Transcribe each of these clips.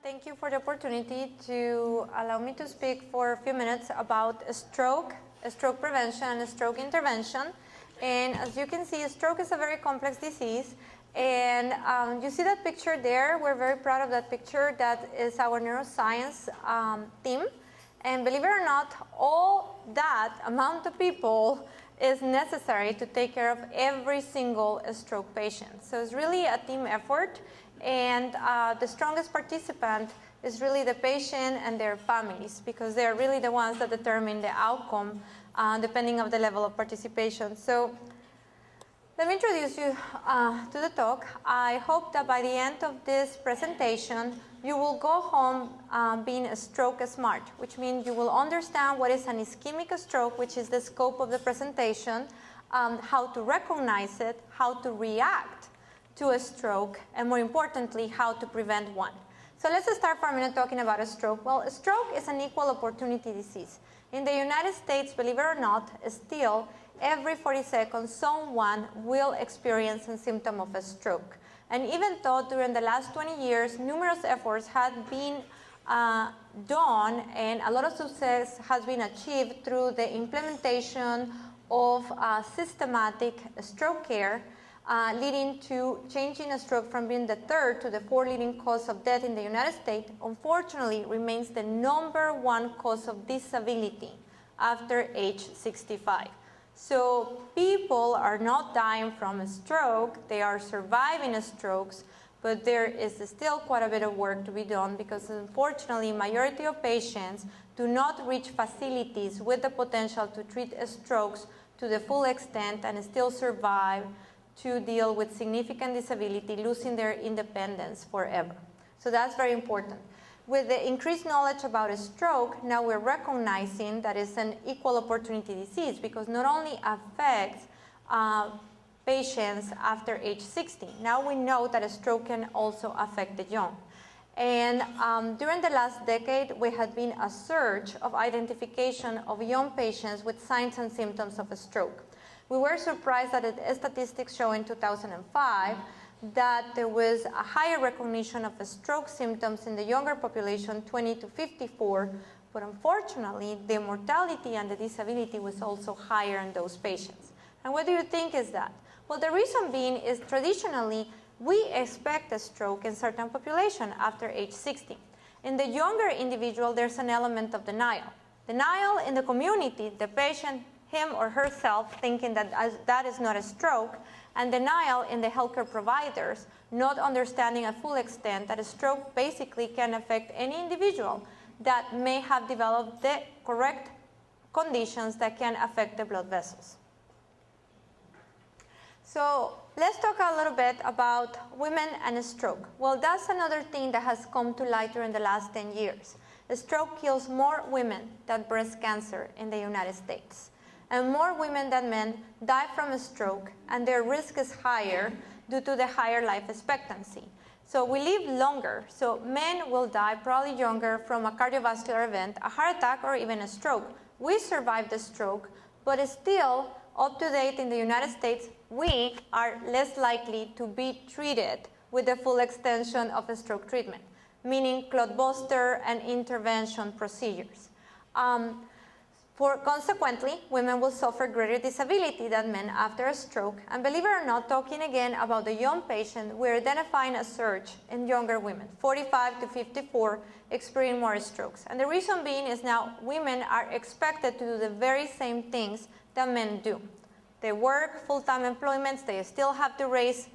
Thank you for the opportunity to allow me to speak for a few minutes about stroke prevention, and stroke intervention. And as you can see, stroke is a very complex disease. And you see that picture there. We're very proud of that picture. That is our neuroscience team. And believe it or not, all that amount of people is necessary to take care of every single stroke patient. So it's really a team effort. And the strongest participant is really the patient and their families, because they're really the ones that determine the outcome depending on the level of participation. So let me introduce you to the talk. I hope that by the end of this presentation, you will go home being stroke smart, which means you will understand what is an ischemic stroke, which is the scope of the presentation, how to recognize it, how to react to a stroke, and more importantly, how to prevent one. So let's start for a minute talking about a stroke. Well, a stroke is an equal opportunity disease. In the United States, believe it or not, still every 40 seconds someone will experience a symptom of a stroke. And even though during the last 20 years numerous efforts have been done and a lot of success has been achieved through the implementation of systematic stroke care, leading to changing a stroke from being the third to the fourth leading cause of death in the United States, unfortunately remains the #1 cause of disability after age 65. So people are not dying from a stroke, they are surviving strokes, but there is still quite a bit of work to be done, because unfortunately majority of patients do not reach facilities with the potential to treat strokes to the full extent and still survive to deal with significant disability, losing their independence forever. So that's very important. With the increased knowledge about a stroke, now we're recognizing that it's an equal opportunity disease, because not only affects patients after age 60, now we know that a stroke can also affect the young. And during the last decade, we had been a surge of identification of young patients with signs and symptoms of a stroke. We were surprised that the statistics show in 2005 that there was a higher recognition of stroke symptoms in the younger population, 20 to 54, but unfortunately the mortality and the disability was also higher in those patients. And what do you think is that? Well, the reason being is traditionally we expect a stroke in certain population after age 60. In the younger individual, there's an element of denial. Denial in the community, the patient, him or herself, thinking that that is not a stroke, and denial in the healthcare providers, not understanding at full extent that a stroke basically can affect any individual that may have developed the correct conditions that can affect the blood vessels. So let's talk a little bit about women and a stroke. Well, that's another thing that has come to light during the last 10 years. A stroke kills more women than breast cancer in the United States. And more women than men die from a stroke, and their risk is higher due to the higher life expectancy. So we live longer, so men will die probably younger from a cardiovascular event, a heart attack, or even a stroke. We survived the stroke, but still, up to date in the United States, we are less likely to be treated with the full extension of a stroke treatment, meaning clot buster and intervention procedures. Consequently, women will suffer greater disability than men after a stroke. And believe it or not, talking again about the young patient, we're identifying a surge in younger women, 45 to 54, experience more strokes. And the reason being is now women are expected to do the very same things that men do. They work full-time employments, they still have to raise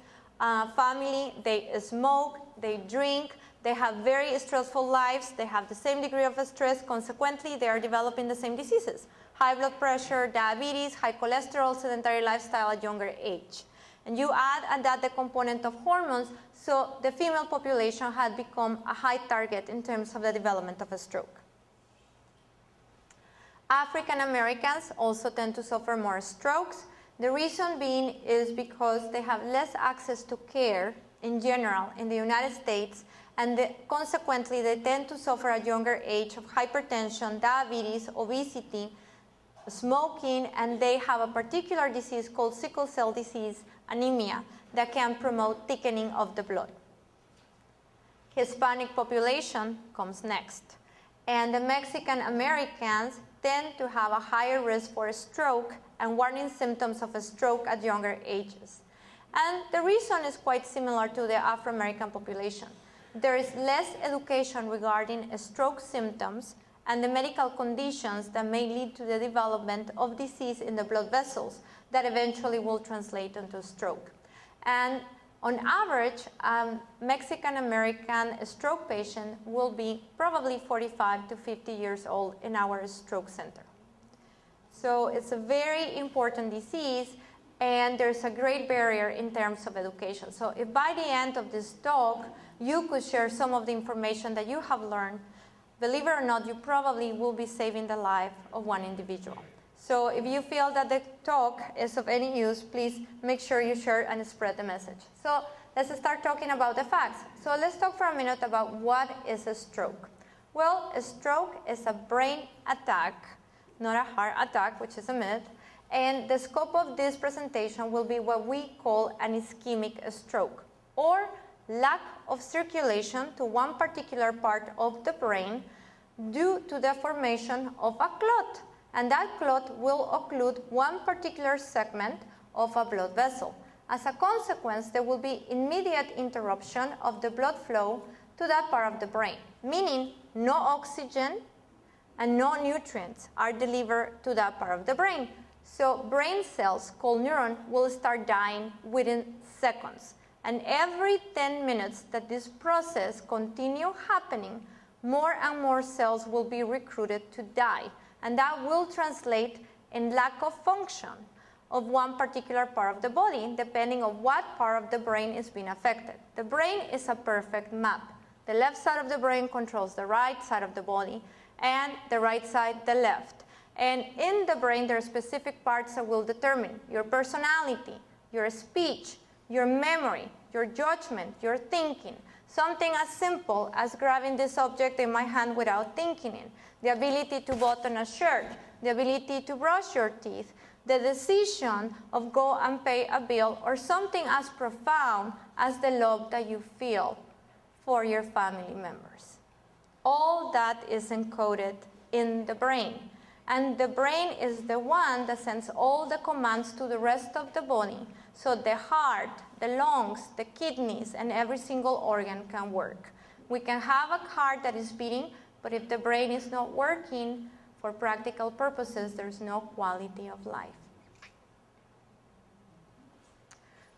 family, they smoke, they drink, they have very stressful lives, they have the same degree of stress, consequently they are developing the same diseases. High blood pressure, diabetes, high cholesterol, sedentary lifestyle at younger age. And you add that the component of hormones, so the female population had become a high target in terms of the development of a stroke. African Americans also tend to suffer more strokes. The reason being is because they have less access to care in general in the United States, and consequently they tend to suffer at younger age of hypertension, diabetes, obesity, smoking, and they have a particular disease called sickle cell disease, anemia, that can promote thickening of the blood. Hispanic population comes next. And the Mexican Americans tend to have a higher risk for a stroke and warning symptoms of a stroke at younger ages. And the reason is quite similar to the Afro-American population. There is less education regarding stroke symptoms and the medical conditions that may lead to the development of disease in the blood vessels that eventually will translate into stroke. And on average, Mexican-American stroke patient will be probably 45 to 50 years old in our stroke center. So it's a very important disease, and there's a great barrier in terms of education. So if by the end of this talk, you could share some of the information that you have learned, believe it or not, you probably will be saving the life of one individual. So if you feel that the talk is of any use, please make sure you share and spread the message. So let's start talking about the facts. So let's talk for a minute about what is a stroke. Well, a stroke is a brain attack, not a heart attack, which is a myth. And the scope of this presentation will be what we call an ischemic stroke, or lack of circulation to one particular part of the brain due to the formation of a clot. And that clot will occlude one particular segment of a blood vessel. As a consequence, there will be immediate interruption of the blood flow to that part of the brain, meaning no oxygen and no nutrients are delivered to that part of the brain. So brain cells called neurons will start dying within seconds. And every 10 minutes that this process continues happening, more and more cells will be recruited to die. And that will translate in lack of function of one particular part of the body, depending on what part of the brain is being affected. The brain is a perfect map. The left side of the brain controls the right side of the body, and the right side the left. And in the brain, there are specific parts that will determine your personality, your speech, your memory, your judgment, your thinking. Something as simple as grabbing this object in my hand without thinking it. The ability to button a shirt, the ability to brush your teeth, the decision of go and pay a bill, or something as profound as the love that you feel for your family members. All that is encoded in the brain. And the brain is the one that sends all the commands to the rest of the body, so the heart, the lungs, the kidneys, and every single organ can work. We can have a heart that is beating, but if the brain is not working, for practical purposes, there's no quality of life.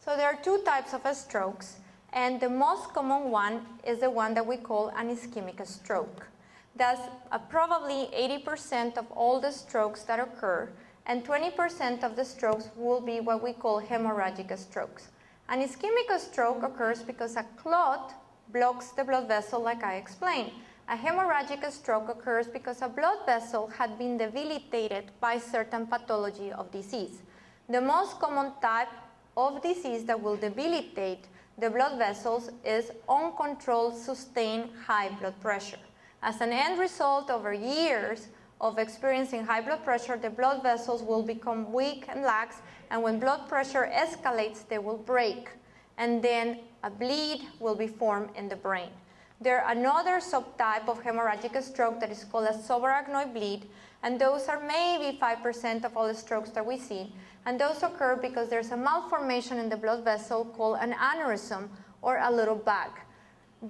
So there are two types of strokes, and the most common one is the one that we call an ischemic stroke. That's probably 80% of all the strokes that occur, and 20% of the strokes will be what we call hemorrhagic strokes. An ischemic stroke occurs because a clot blocks the blood vessel, like I explained. A hemorrhagic stroke occurs because a blood vessel had been debilitated by certain pathology of disease. The most common type of disease that will debilitate the blood vessels is uncontrolled, sustained high blood pressure. As an end result, over years of experiencing high blood pressure, the blood vessels will become weak and lax, and when blood pressure escalates, they will break, and then a bleed will be formed in the brain. There are another subtype of hemorrhagic stroke that is called a subarachnoid bleed, and those are maybe 5% of all the strokes that we see, and those occur because there's a malformation in the blood vessel called an aneurysm, or a little bag.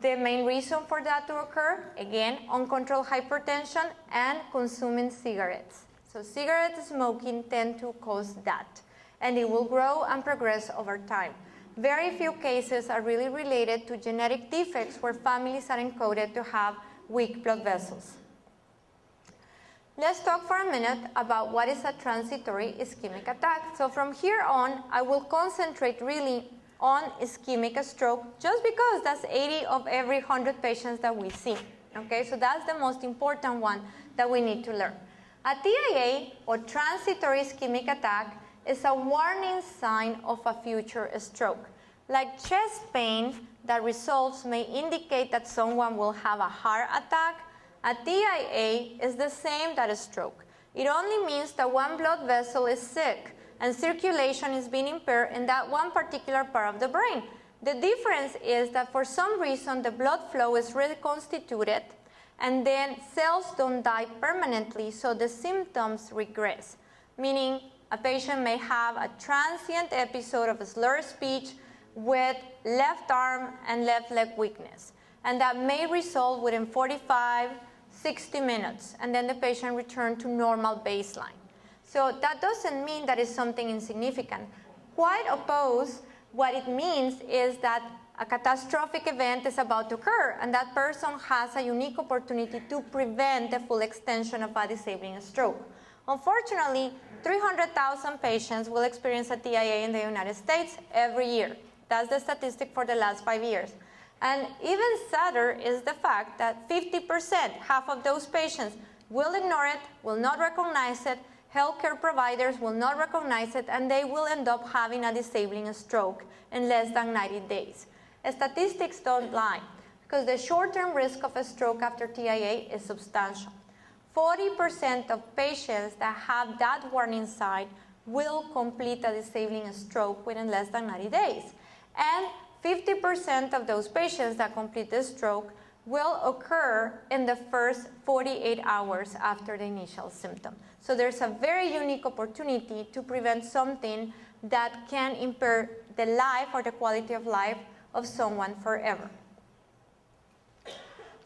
The main reason for that to occur, again, uncontrolled hypertension and consuming cigarettes. So cigarette smoking tend to cause that, and it will grow and progress over time. Very few cases are really related to genetic defects where families are encoded to have weak blood vessels. Let's talk for a minute about what is a transitory ischemic attack. So from here on, I will concentrate really on ischemic stroke, just because that's 80 of every 100 patients that we see. Okay, so that's the most important one that we need to learn. A TIA, or transitory ischemic attack, is a warning sign of a future stroke. Like chest pain that resolves may indicate that someone will have a heart attack, a TIA is the same that a stroke. It only means that one blood vessel is sick and circulation is being impaired in that one particular part of the brain. The difference is that for some reason the blood flow is reconstituted and then cells don't die permanently, so the symptoms regress, meaning a patient may have a transient episode of a slurred speech with left arm and left leg weakness, and that may resolve within 45, 60 minutes, and then the patient returns to normal baseline. So that doesn't mean that it's something insignificant. Quite opposed, what it means is that a catastrophic event is about to occur, and that person has a unique opportunity to prevent the full extension of a disabling stroke. Unfortunately, 300,000 patients will experience a TIA in the United States every year. That's the statistic for the last 5 years. And even sadder is the fact that 50%, half of those patients, will ignore it, will not recognize it, healthcare providers will not recognize it, and they will end up having a disabling stroke in less than 90 days. Statistics don't lie, because the short-term risk of a stroke after TIA is substantial. 40% of patients that have that warning sign will complete a disabling stroke within less than 90 days. And 50% of those patients that complete the stroke will occur in the first 48 hours after the initial symptom. So there's a very unique opportunity to prevent something that can impair the life or the quality of life of someone forever.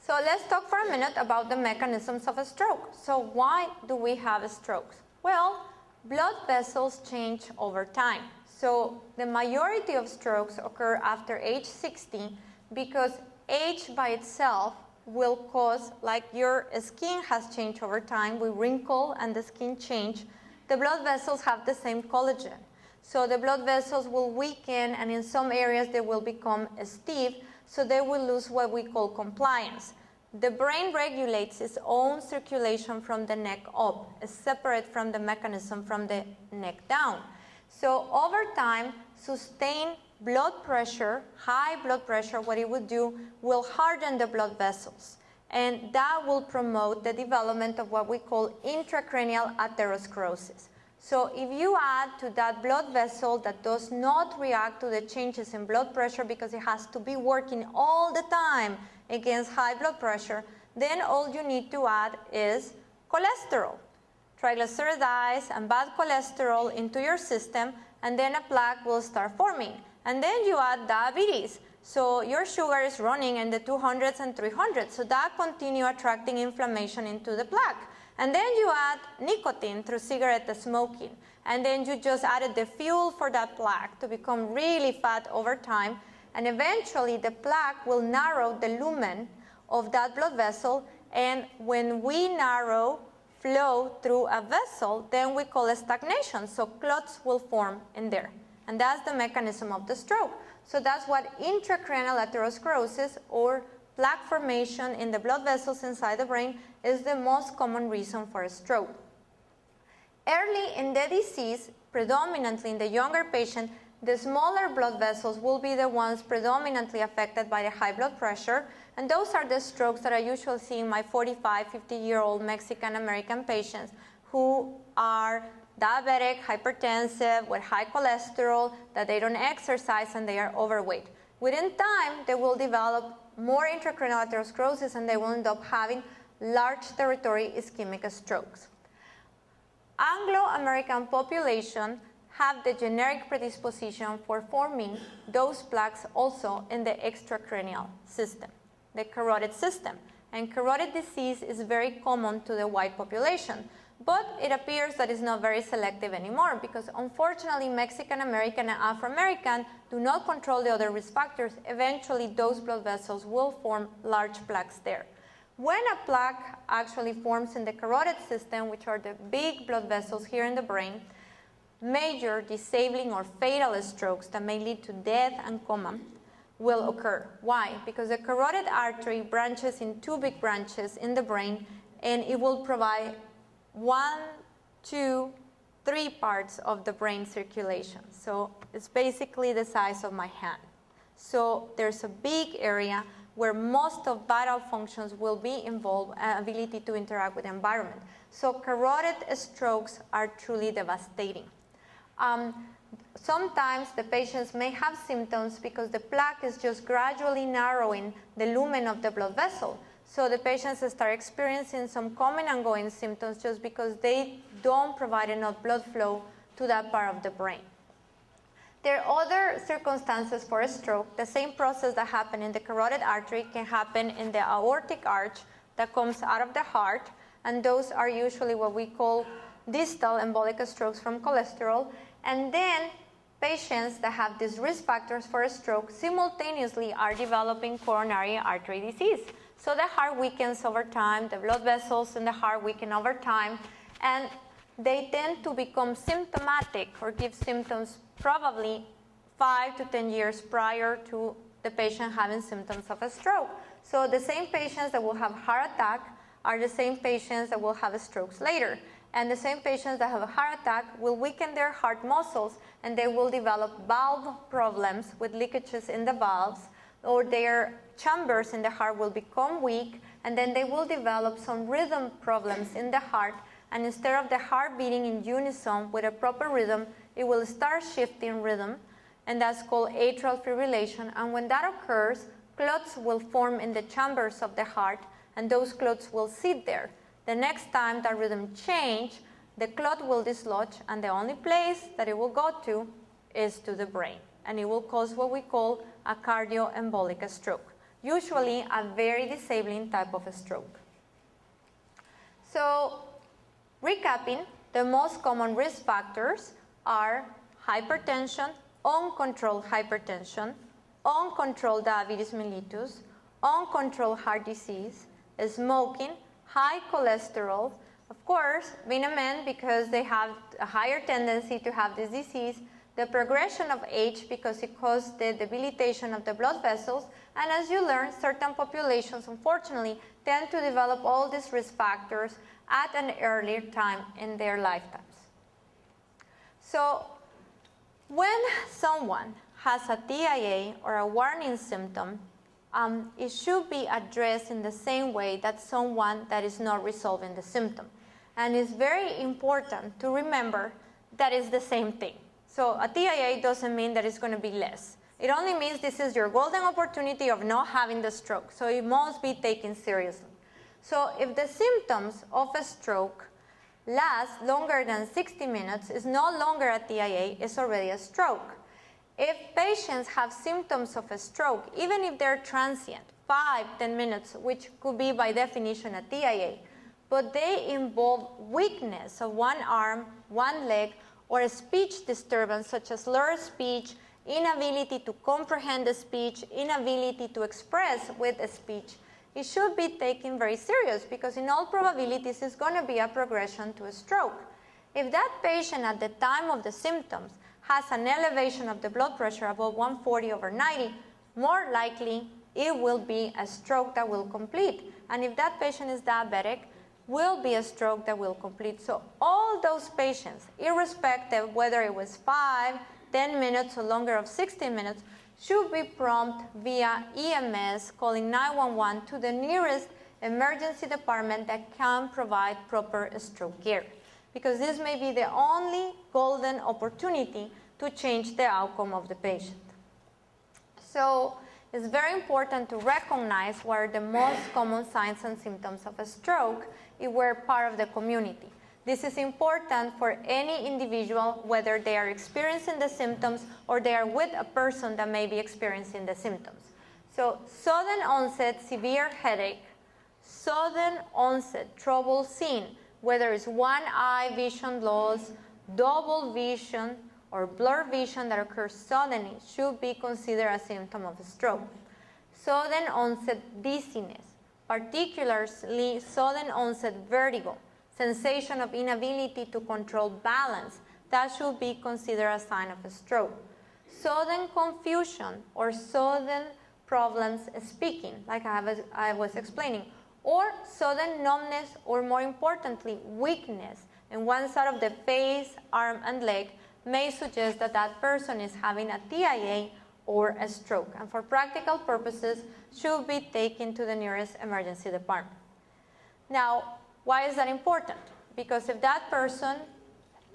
So let's talk for a minute about the mechanisms of a stroke. So why do we have strokes? Well, blood vessels change over time. So the majority of strokes occur after age 60 because age by itself will cause, like your skin has changed over time, we wrinkle and the skin change, the blood vessels have the same collagen. So the blood vessels will weaken, and in some areas they will become stiff, so they will lose what we call compliance. The brain regulates its own circulation from the neck up, separate from the mechanism from the neck down. So over time, sustained blood pressure, high blood pressure, what it would do will harden the blood vessels. And that will promote the development of what we call intracranial atherosclerosis. So if you add to that blood vessel that does not react to the changes in blood pressure because it has to be working all the time against high blood pressure, then all you need to add is cholesterol. Triglycerides and bad cholesterol into your system, and then a plaque will start forming. And then you add diabetes. So your sugar is running in the 200s and 300s. So that continues attracting inflammation into the plaque. And then you add nicotine through cigarette smoking. And then you just added the fuel for that plaque to become really fat over time. And eventually the plaque will narrow the lumen of that blood vessel. And when we narrow flow through a vessel, then we call it stagnation. So clots will form in there. And that's the mechanism of the stroke. So that's what intracranial atherosclerosis, or plaque formation in the blood vessels inside the brain, is the most common reason for a stroke. Early in the disease, predominantly in the younger patient, the smaller blood vessels will be the ones predominantly affected by the high blood pressure, and those are the strokes that I usually see in my 45, 50-year-old Mexican-American patients who are diabetic, hypertensive, with high cholesterol, that they don't exercise, and they are overweight. Within time, they will develop more intracranial atherosclerosis, and they will end up having large territory ischemic strokes. Anglo-American population have the generic predisposition for forming those plaques also in the extracranial system, the carotid system. And carotid disease is very common to the white population. But it appears that it's not very selective anymore, because unfortunately Mexican American and Afro American do not control the other risk factors. Eventually those blood vessels will form large plaques there. When a plaque actually forms in the carotid system, which are the big blood vessels here in the brain, major disabling or fatal strokes that may lead to death and coma will occur. Why? Because the carotid artery branches in two big branches in the brain, and it will provide 1, 2, 3 parts of the brain circulation. So it's basically the size of my hand. So there's a big area where most of vital functions will be involved, ability to interact with the environment. So carotid strokes are truly devastating. Sometimes the patients may have symptoms because the plaque is just gradually narrowing the lumen of the blood vessel. So the patients start experiencing some common ongoing symptoms just because they don't provide enough blood flow to that part of the brain. There are other circumstances for a stroke. The same process that happened in the carotid artery can happen in the aortic arch that comes out of the heart, and those are usually what we call distal embolic strokes from cholesterol. And then patients that have these risk factors for a stroke simultaneously are developing coronary artery disease. So the heart weakens over time, the blood vessels in the heart weaken over time, and they tend to become symptomatic or give symptoms probably 5 to 10 years prior to the patient having symptoms of a stroke. So the same patients that will have heart attack are the same patients that will have strokes later. And the same patients that have a heart attack will weaken their heart muscles, and they will develop valve problems with leakages in the valves, or their chambers in the heart will become weak, and then they will develop some rhythm problems in the heart. And instead of the heart beating in unison with a proper rhythm, it will start shifting rhythm, and that's called atrial fibrillation. And when that occurs, clots will form in the chambers of the heart, and those clots will sit there. The next time that rhythm changes, the clot will dislodge, and the only place that it will go to is to the brain, and it will cause what we call a cardioembolic stroke, usually a very disabling type of a stroke. So, recapping, the most common risk factors are hypertension, uncontrolled hypertension, uncontrolled diabetes mellitus, uncontrolled heart disease, smoking, high cholesterol, of course, being a man because they have a higher tendency to have this disease, the progression of age because it causes the debilitation of the blood vessels, and as you learn, certain populations, unfortunately, tend to develop all these risk factors at an earlier time in their lifetimes. So, when someone has a TIA or a warning symptom, it should be addressed in the same way that someone that is not resolving the symptom. And it's very important to remember that it's the same thing. So a TIA doesn't mean that it's going to be less. It only means this is your golden opportunity of not having the stroke. So it must be taken seriously. So if the symptoms of a stroke last longer than 60 minutes, it's no longer a TIA, it's already a stroke. If patients have symptoms of a stroke, even if they're transient, 5-10 minutes, which could be by definition a TIA, but they involve weakness of one arm, one leg, or a speech disturbance such as slurred speech, inability to comprehend the speech, inability to express with the speech, it should be taken very serious because in all probabilities it's going to be a progression to a stroke. If that patient at the time of the symptoms has an elevation of the blood pressure above 140/90, more likely it will be a stroke that will complete. And if that patient is diabetic, will be a stroke that will complete. So all those patients, irrespective whether it was 5, 10 minutes or longer of 16 minutes, should be prompt via EMS calling 911 to the nearest emergency department that can provide proper stroke care, because this may be the only golden opportunity to change the outcome of the patient. So it's very important to recognize what are the most common signs and symptoms of a stroke if we're part of the community. This is important for any individual, whether they are experiencing the symptoms or they are with a person that may be experiencing the symptoms. So sudden onset severe headache, sudden onset trouble seeing, whether it's one eye vision loss, double vision, or blurred vision that occurs suddenly, should be considered a symptom of a stroke. Sudden onset dizziness, particularly sudden onset vertigo, sensation of inability to control balance, that should be considered a sign of a stroke. Sudden confusion or sudden problems speaking, like I was explaining, or sudden numbness, or more importantly, weakness in one side of the face, arm, and leg may suggest that that person is having a TIA or a stroke, and for practical purposes should be taken to the nearest emergency department. Now, why is that important? Because if that person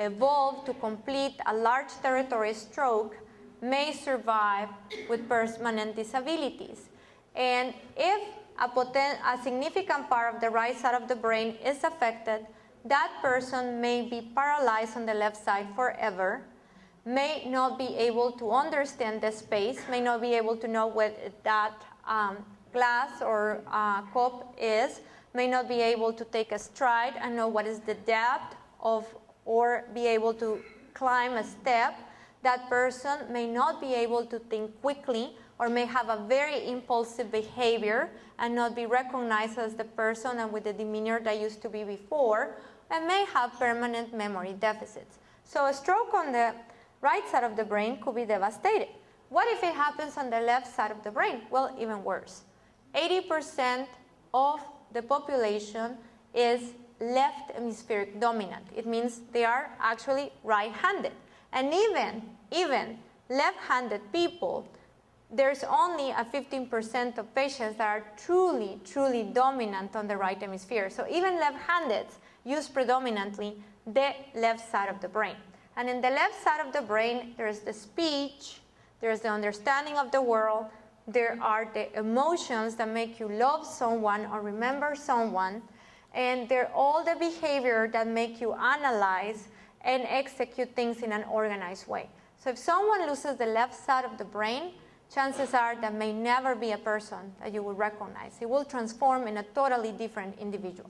evolved to complete a large territory stroke may survive with permanent disabilities. And if a significant part of the right side of the brain is affected, that person may be paralyzed on the left side forever, may not be able to understand the space, may not be able to know what that glass or cup is, may not be able to take a stride and know what is the depth of, or be able to climb a step. That person may not be able to think quickly or may have a very impulsive behavior and not be recognized as the person and with the demeanor that used to be before, and may have permanent memory deficits. So a stroke on the right side of the brain could be devastating. What if it happens on the left side of the brain? Well, even worse. 80% of the population is left hemispheric dominant. It means they are actually right-handed. And even left-handed people, there's only a 15% of patients that are truly dominant on the right hemisphere. So even left-handeds use predominantly the left side of the brain. And in the left side of the brain, there's the speech, there's the understanding of the world, there are the emotions that make you love someone or remember someone, and they're all the behavior that make you analyze and execute things in an organized way. So if someone loses the left side of the brain, chances are that may never be a person that you will recognize. It will transform in a totally different individual.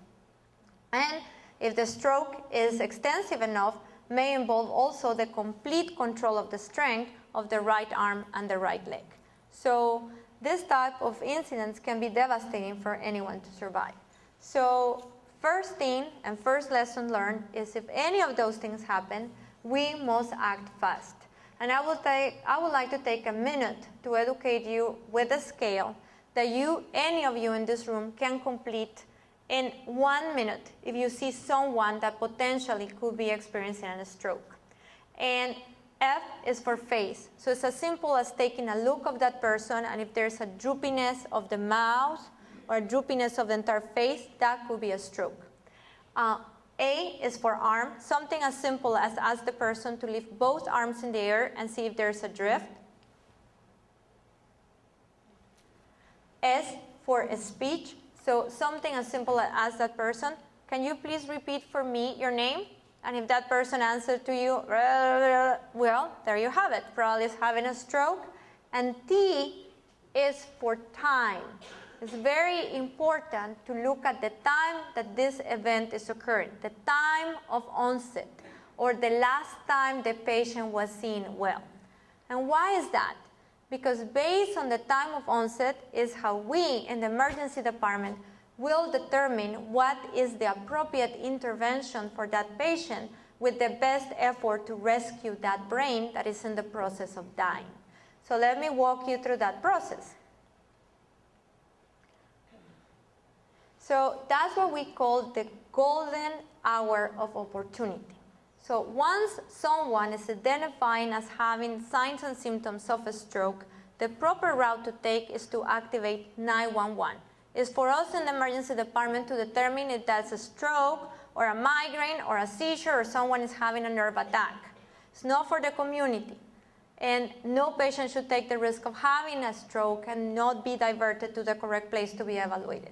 And if the stroke is extensive enough, may involve also the complete control of the strength of the right arm and the right leg. So this type of incidents can be devastating for anyone to survive. So first thing and first lesson learned is if any of those things happen, we must act fast. And I would like to take a minute to educate you with a scale that any of you in this room can complete in 1 minute if you see someone that potentially could be experiencing a stroke. And F is for face. So it's as simple as taking a look of that person, and if there's a droopiness of the mouth or a droopiness of the entire face, that could be a stroke. A is for arm, something as simple as ask the person to lift both arms in the air and see if there's a drift. S for a speech, so something as simple as ask that person, can you please repeat for me your name? And if that person answers to you, well, there you have it, probably is having a stroke. And T is for time. It's very important to look at the time that this event is occurring, the time of onset, or the last time the patient was seen well. And why is that? Because based on the time of onset is how we in the emergency department will determine what is the appropriate intervention for that patient with the best effort to rescue that brain that is in the process of dying. So let me walk you through that process. So that's what we call the golden hour of opportunity. So once someone is identifying as having signs and symptoms of a stroke, the proper route to take is to activate 911. It's for us in the emergency department to determine if that's a stroke or a migraine or a seizure or someone is having a nerve attack. It's not for the community. And no patient should take the risk of having a stroke and not be diverted to the correct place to be evaluated.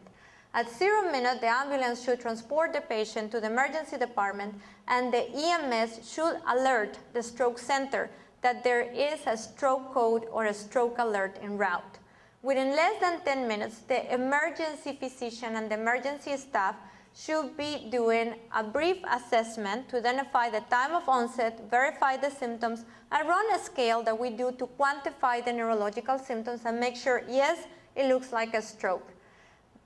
At 0 minute, the ambulance should transport the patient to the emergency department, and the EMS should alert the stroke center that there is a stroke code or a stroke alert en route. Within less than 10 minutes, the emergency physician and the emergency staff should be doing a brief assessment to identify the time of onset, verify the symptoms, and run a scale that we do to quantify the neurological symptoms and make sure, yes, it looks like a stroke.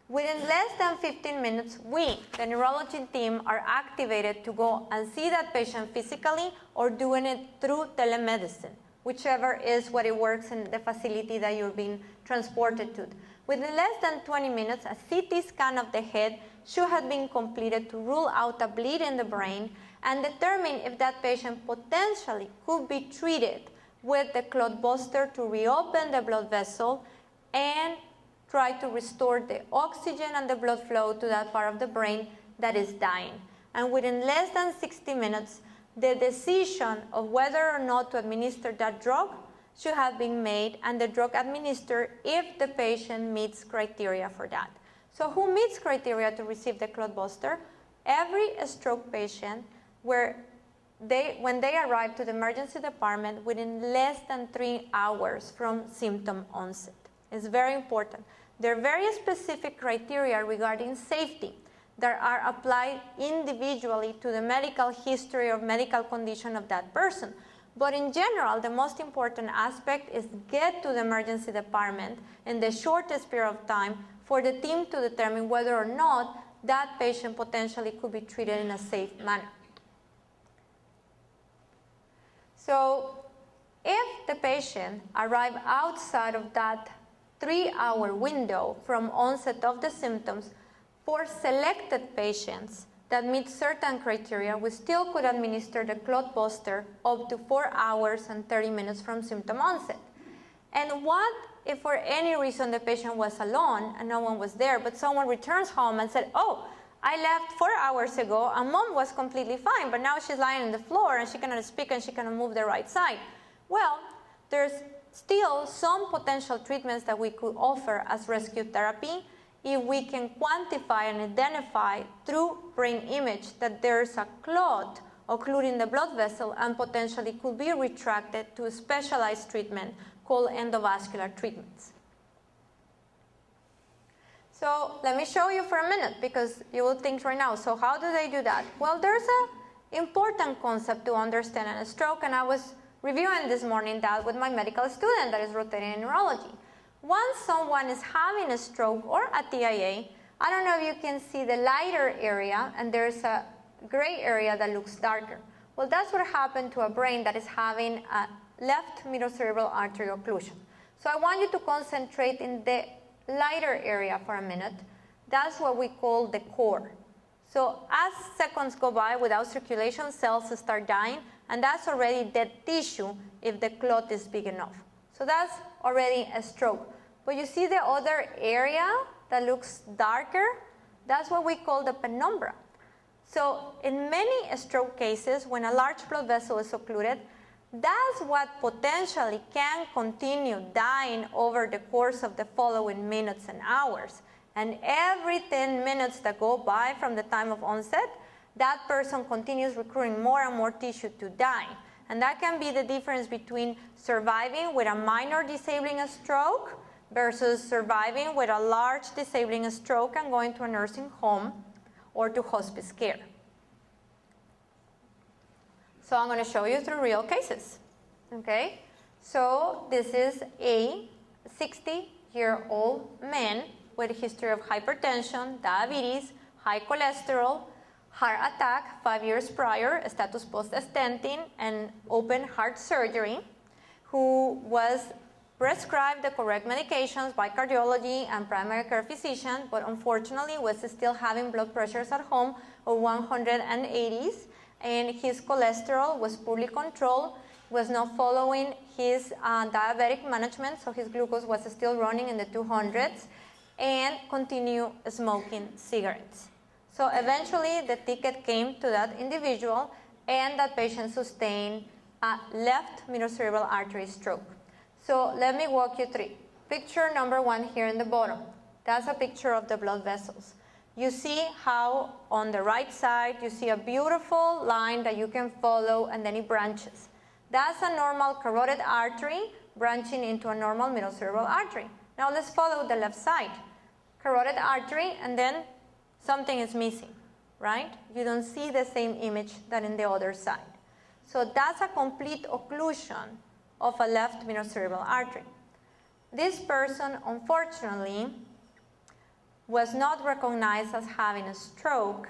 Within less than 15 minutes, we, the neurology team, are activated to go and see that patient physically or doing it through telemedicine, whichever is what it works in the facility that you're being transported to. Within less than 20 minutes, a CT scan of the head should have been completed to rule out a bleed in the brain and determine if that patient potentially could be treated with the clot buster to reopen the blood vessel and try to restore the oxygen and the blood flow to that part of the brain that is dying. And within less than 60 minutes, the decision of whether or not to administer that drug should have been made and the drug administered if the patient meets criteria for that. So who meets criteria to receive the clot buster? Every stroke patient when they arrive to the emergency department within less than 3 hours from symptom onset. It's very important. There are very specific criteria regarding safety that are applied individually to the medical history or medical condition of that person. But in general, the most important aspect is get to the emergency department in the shortest period of time for the team to determine whether or not that patient potentially could be treated in a safe manner. So if the patient arrived outside of that 3-hour window from onset of the symptoms, for selected patients that meet certain criteria, we still could administer the clot buster up to 4 hours and 30 minutes from symptom onset. And what if for any reason the patient was alone and no one was there, but someone returns home and said, oh, I left 4 hours ago and mom was completely fine, but now she's lying on the floor and she cannot speak and she cannot move the right side. Well, there's still some potential treatments that we could offer as rescue therapy if we can quantify and identify through brain image that there's a clot occluding the blood vessel and potentially could be retracted to a specialized treatment called endovascular treatments. So let me show you for a minute because you will think right now, so how do they do that? Well, there's an important concept to understand in a stroke, and I was reviewing this morning that with my medical student that is rotating in neurology. Once someone is having a stroke or a TIA, I don't know if you can see the lighter area and there's a gray area that looks darker. Well, that's what happened to a brain that is having a left middle cerebral artery occlusion. So I want you to concentrate in the lighter area for a minute. That's what we call the core. So as seconds go by without circulation, cells start dying, and that's already dead tissue if the clot is big enough. So that's already a stroke. But you see the other area that looks darker? That's what we call the penumbra. So in many stroke cases, when a large blood vessel is occluded, that's what potentially can continue dying over the course of the following minutes and hours. And every 10 minutes that go by from the time of onset, that person continues recruiting more and more tissue to die. And that can be the difference between surviving with a minor disabling stroke versus surviving with a large disabling stroke and going to a nursing home or to hospice care. So I'm going to show you through real cases. Okay? So this is a 60-year-old man with a history of hypertension, diabetes, high cholesterol, heart attack 5 years prior, status post-stenting, and open heart surgery, who was prescribed the correct medications by cardiology and primary care physician, but unfortunately was still having blood pressures at home of 180s, and his cholesterol was poorly controlled, was not following his diabetic management, so his glucose was still running in the 200s, and continued smoking cigarettes. So eventually the ticket came to that individual, and that patient sustained a left middle cerebral artery stroke. So let me walk you through. Picture number 1 here in the bottom. That's a picture of the blood vessels. You see how on the right side you see a beautiful line that you can follow, and then it branches. That's a normal carotid artery branching into a normal middle cerebral artery. Now let's follow the left side. Carotid artery, and then something is missing, right? You don't see the same image that in the other side. So that's a complete occlusion of a left middle cerebral artery. This person, unfortunately, was not recognized as having a stroke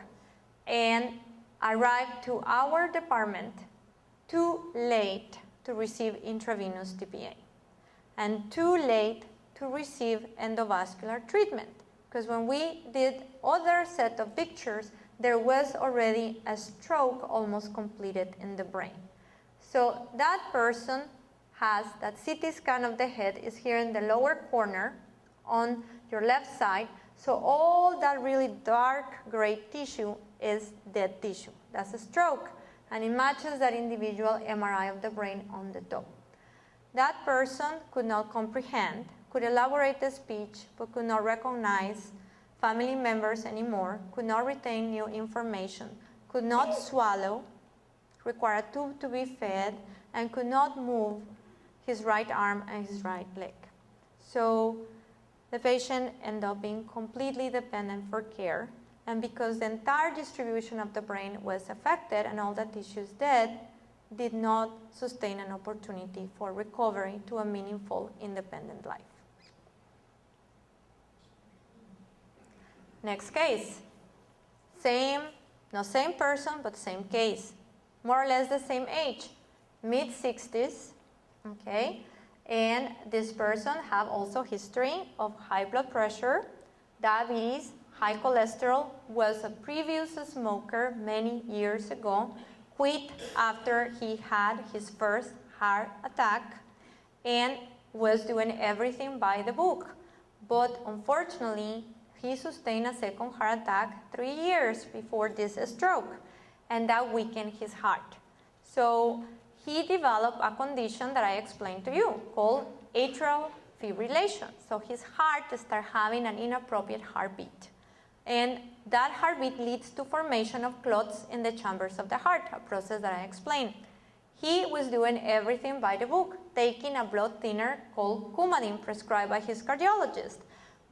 and arrived to our department too late to receive intravenous TPA and too late to receive endovascular treatment. Because when we did other set of pictures, there was already a stroke almost completed in the brain. So that person has that CT scan of the head is here in the lower corner on your left side. So all that really dark gray tissue is dead tissue. That's a stroke. and it matches that individual MRI of the brain on the top. That person could not comprehend, could elaborate the speech, but could not recognize family members anymore, could not retain new information, could not swallow, required a tube to be fed, and could not move his right arm and his right leg. So the patient ended up being completely dependent for care, and because the entire distribution of the brain was affected and all the tissues dead, did not sustain an opportunity for recovery to a meaningful, independent life. Next case. Not same person, but same case. More or less the same age, mid-60s, okay? And this person have also history of high blood pressure, diabetes, high cholesterol, was a previous smoker many years ago, quit after he had his first heart attack, and was doing everything by the book. But unfortunately, he sustained a second heart attack 3 years before this stroke, and that weakened his heart. So he developed a condition that I explained to you called atrial fibrillation. So his heart started having an inappropriate heartbeat. And that heartbeat leads to formation of clots in the chambers of the heart, a process that I explained. He was doing everything by the book, taking a blood thinner called Coumadin prescribed by his cardiologist.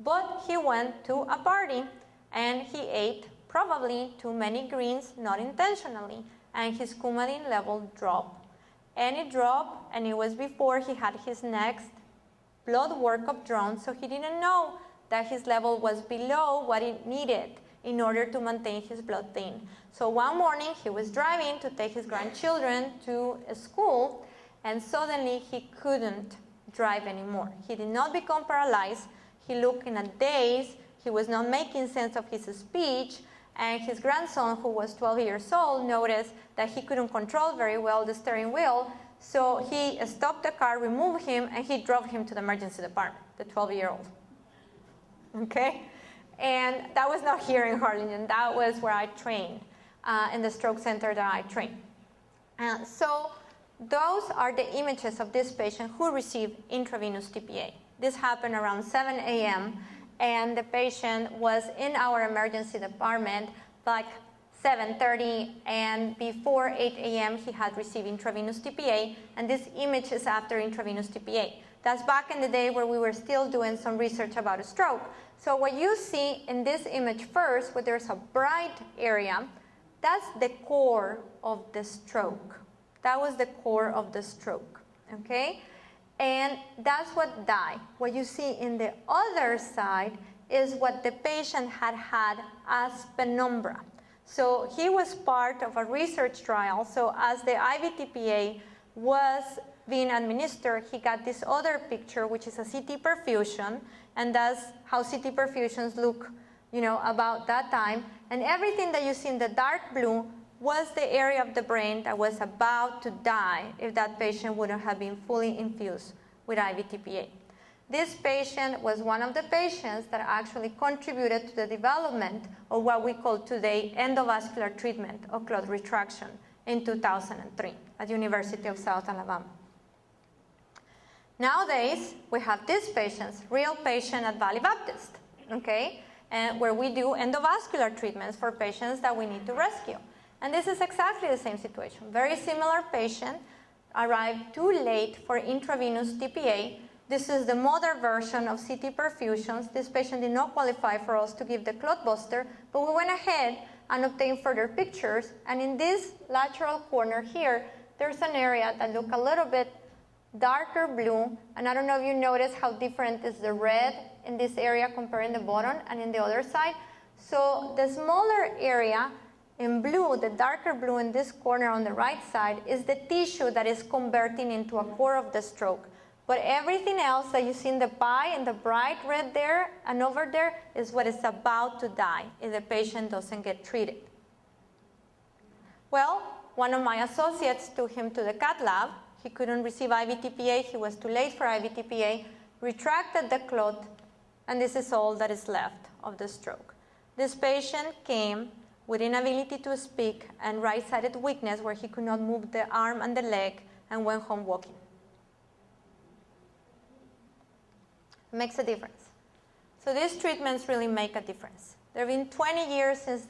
But he went to a party and he ate probably too many greens, not intentionally, and his Coumadin level dropped. And it dropped, and it was before he had his next blood workup drawn, so he didn't know that his level was below what it needed in order to maintain his blood thin. So one morning he was driving to take his grandchildren to school, and suddenly he couldn't drive anymore. He did not become paralyzed. He looked in a daze. He was not making sense of his speech, and his grandson, who was 12 years old, noticed that he couldn't control very well the steering wheel, so he stopped the car, removed him, and he drove him to the emergency department, the 12-year-old. Okay? And that was not here in Harlingen. That was where I trained, in the stroke center that I trained. So those are the images of this patient who received intravenous TPA. This happened around 7 a.m., and the patient was in our emergency department like 7:30, and before 8 a.m. he had received intravenous TPA, and this image is after intravenous TPA. That's back in the day where we were still doing some research about a stroke. So what you see in this image first, where there's a bright area, that's the core of the stroke. That was the core of the stroke, okay? And that's what died. What you see in the other side is what the patient had as penumbra. So he was part of a research trial. So as the IVTPA was being administered, he got this other picture, which is a CT perfusion, and that's how CT perfusions look, about that time. And everything that you see in the dark blue was the area of the brain that was about to die if that patient wouldn't have been fully infused with IVTPA. This patient was one of the patients that actually contributed to the development of what we call today endovascular treatment of clot retraction in 2003 at the University of South Alabama. Nowadays, we have these patients, real patient at Valley Baptist, okay, and where we do endovascular treatments for patients that we need to rescue. And this is exactly the same situation. Very similar patient, arrived too late for intravenous TPA. This is the mother version of CT perfusions. This patient did not qualify for us to give the clot buster, but we went ahead and obtained further pictures. And in this lateral corner here, there's an area that looks a little bit darker blue. And I don't know if you notice how different is the red in this area comparing the bottom and in the other side. So the smaller area in blue, the darker blue in this corner on the right side, is the tissue that is converting into a core of the stroke. But everything else that you see in the pie, in the bright red there and over there, is what is about to die if the patient doesn't get treated. Well, one of my associates took him to the cath lab. He couldn't receive IVTPA. He was too late for IVTPA, retracted the clot, and this is all that is left of the stroke. This patient came with inability to speak and right-sided weakness where he could not move the arm and the leg and went home walking. Makes a difference. So these treatments really make a difference. There have been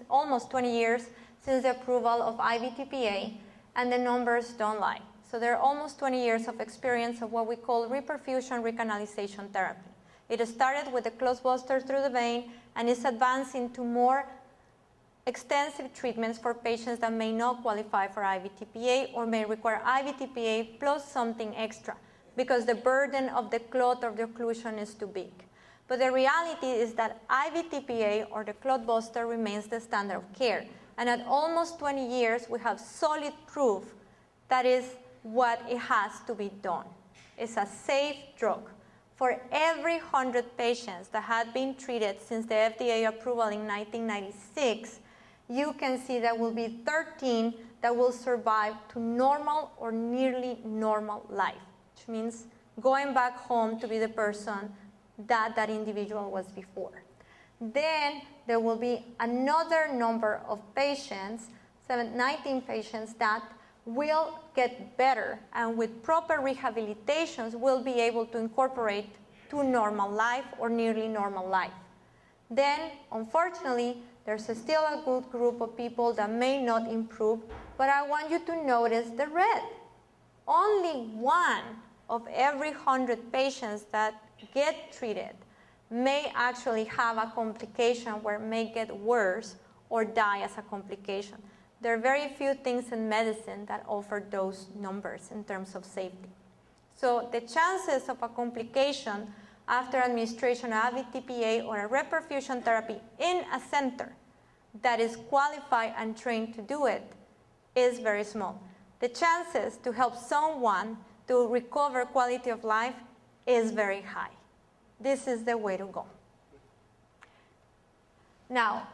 almost 20 years since the approval of IVTPA, and the numbers don't lie. So there are almost 20 years of experience of what we call reperfusion recanalization therapy. It started with the clot buster through the vein and is advancing to more extensive treatments for patients that may not qualify for IVTPA or may require IVTPA plus something extra because the burden of the clot or the occlusion is too big. But the reality is that IVTPA or the clot buster remains the standard of care. And at almost 20 years, we have solid proof that is what it has to be done. It's a safe drug. For every 100 patients that had been treated since the FDA approval in 1996, you can see there will be 13 that will survive to normal or nearly normal life, which means going back home to be the person that that individual was before. Then there will be another number of patients, 19 patients, that will get better and with proper rehabilitations will be able to incorporate to normal life or nearly normal life. Then, unfortunately, there's still a good group of people that may not improve, but I want you to notice the red. Only 1 of every 100 patients that get treated may actually have a complication where it may get worse or die as a complication. There are very few things in medicine that offer those numbers in terms of safety. So the chances of a complication after administration of IVTPA or a reperfusion therapy in a center that is qualified and trained to do it is very small. The chances to help someone to recover quality of life is very high. This is the way to go. Now,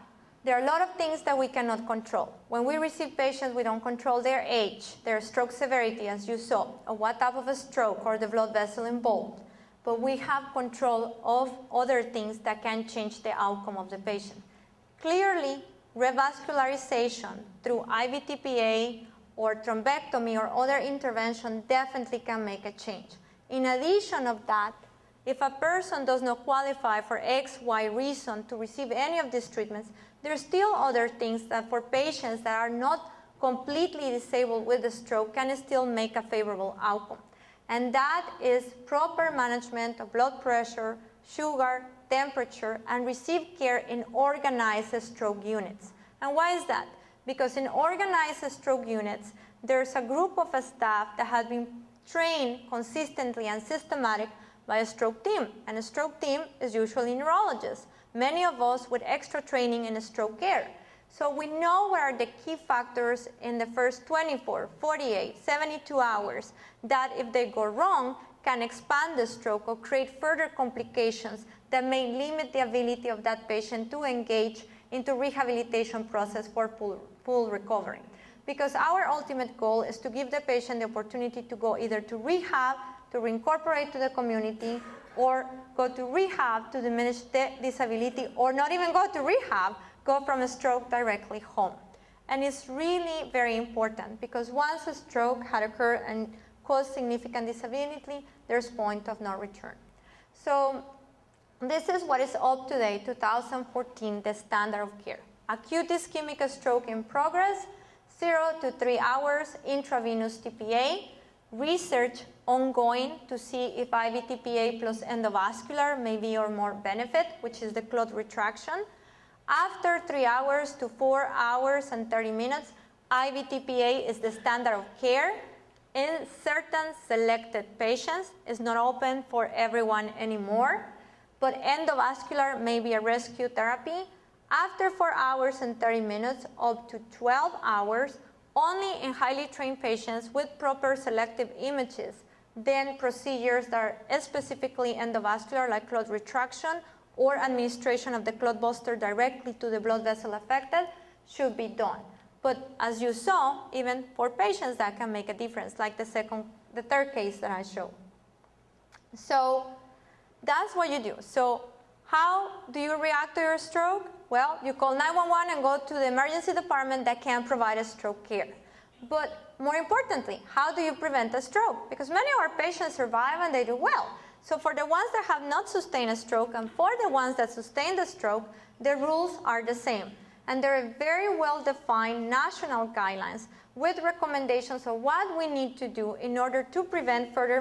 there are a lot of things that we cannot control. When we receive patients, we don't control their age, their stroke severity, as you saw, or what type of a stroke or the blood vessel involved. But we have control of other things that can change the outcome of the patient. Clearly, revascularization through IVTPA or thrombectomy or other intervention definitely can make a change. In addition of that, if a person does not qualify for X, Y reason to receive any of these treatments, there are still other things that for patients that are not completely disabled with the stroke can still make a favorable outcome. And that is proper management of blood pressure, sugar, temperature, and receive care in organized stroke units. And why is that? Because in organized stroke units, there's a group of staff that has been trained consistently and systematic by a stroke team. And a stroke team is usually neurologists, many of us with extra training in stroke care. So we know what are the key factors in the first 24, 48, 72 hours that if they go wrong can expand the stroke or create further complications that may limit the ability of that patient to engage into rehabilitation process for full recovery. Because our ultimate goal is to give the patient the opportunity to go either to rehab, to reincorporate to the community, or go to rehab to diminish the disability, or not even go to rehab, go from a stroke directly home. And it's really very important because once a stroke had occurred and caused significant disability, there's point of no return. So this is what is up to date, 2014, the standard of care. Acute ischemic stroke in progress, 0 to 3 hours, intravenous TPA, research ongoing to see if IVTPA plus endovascular may be or more benefit, which is the clot retraction. After 3 hours to 4 hours and 30 minutes, IVTPA is the standard of care. In certain selected patients, it's not open for everyone anymore, but endovascular may be a rescue therapy. After 4 hours and 30 minutes, up to 12 hours, only in highly trained patients with proper selective images, then procedures that are specifically endovascular, like clot retraction or administration of the clot buster directly to the blood vessel affected, should be done. But as you saw, even for patients that can make a difference, like the third case that I showed. So that's what you do. So How do you react to your stroke? Well, you call 911 and go to the emergency department that can provide a stroke care. But more importantly, how do you prevent a stroke? Because many of our patients survive and they do well. So for the ones that have not sustained a stroke and for the ones that sustain the stroke, the rules are the same. And there are very well-defined national guidelines with recommendations of what we need to do in order to prevent further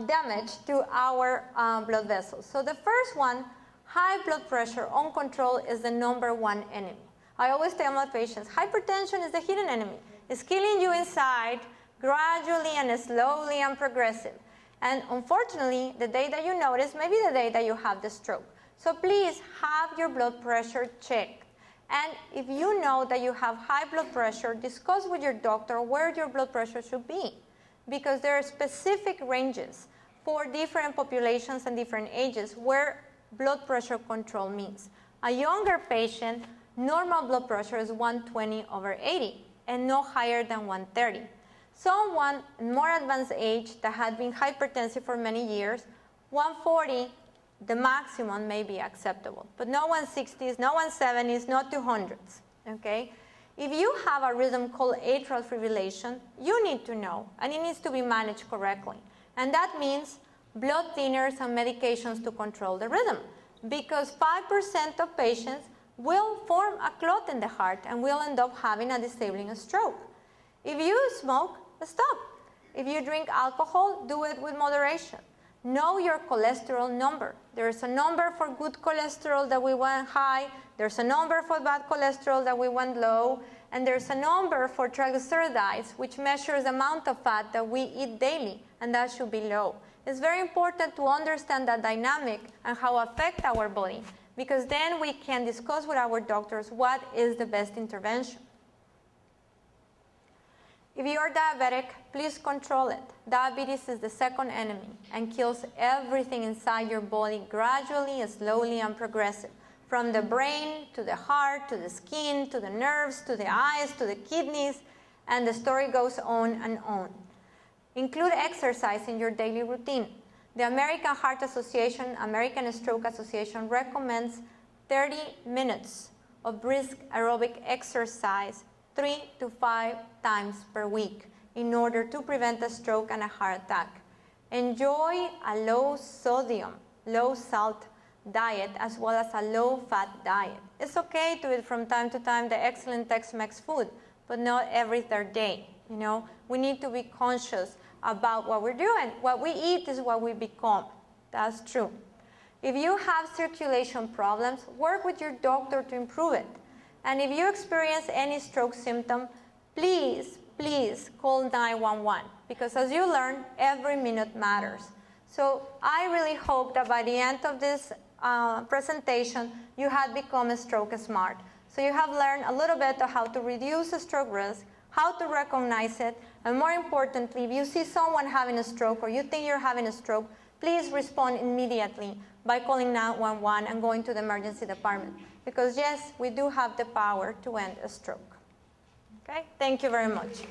damage to our blood vessels. So the first one, high blood pressure uncontrolled, is the #1 enemy. I always tell my patients, hypertension is the hidden enemy. It's killing you inside, gradually and slowly and progressive. And unfortunately, the day that you notice may be the day that you have the stroke. So please have your blood pressure checked. And if you know that you have high blood pressure, discuss with your doctor where your blood pressure should be. Because there are specific ranges for different populations and different ages where blood pressure control means. A younger patient, normal blood pressure is 120/80 and no higher than 130. Someone in more advanced age that had been hypertensive for many years, 140, the maximum may be acceptable. But no 160s, no 170s, no 200s, okay? If you have a rhythm called atrial fibrillation, you need to know, and it needs to be managed correctly. And that means blood thinners and medications to control the rhythm, because 5% of patients will form a clot in the heart and will end up having a disabling stroke. If you smoke, stop. If you drink alcohol, do it with moderation. Know your cholesterol number. There's a number for good cholesterol that we want high, there's a number for bad cholesterol that we want low, and there's a number for triglycerides, which measures the amount of fat that we eat daily, and that should be low. It's very important to understand that dynamic and how it affects our body, because then we can discuss with our doctors what is the best intervention. If you are diabetic, please control it. Diabetes is the second enemy and kills everything inside your body gradually, slowly, and progressive. From the brain, to the heart, to the skin, to the nerves, to the eyes, to the kidneys, and the story goes on and on. Include exercise in your daily routine. The American Heart Association, American Stroke Association recommends 30 minutes of brisk aerobic exercise 3 to 5 times per week in order to prevent a stroke and a heart attack. Enjoy a low sodium, low salt diet as well as a low fat diet. It's okay to eat from time to time the excellent Tex-Mex food, but not every third day. You know, we need to be conscious about what we're doing. What we eat is what we become. That's true. If you have circulation problems, work with your doctor to improve it. And if you experience any stroke symptom, please, please call 911, because as you learn, every minute matters. So I really hope that by the end of this presentation, you have become stroke smart. So you have learned a little bit of how to reduce the stroke risk, how to recognize it, and more importantly, if you see someone having a stroke or you think you're having a stroke, please respond immediately by calling 911 and going to the emergency department. Because yes, we do have the power to end a stroke. Okay? Thank you very much.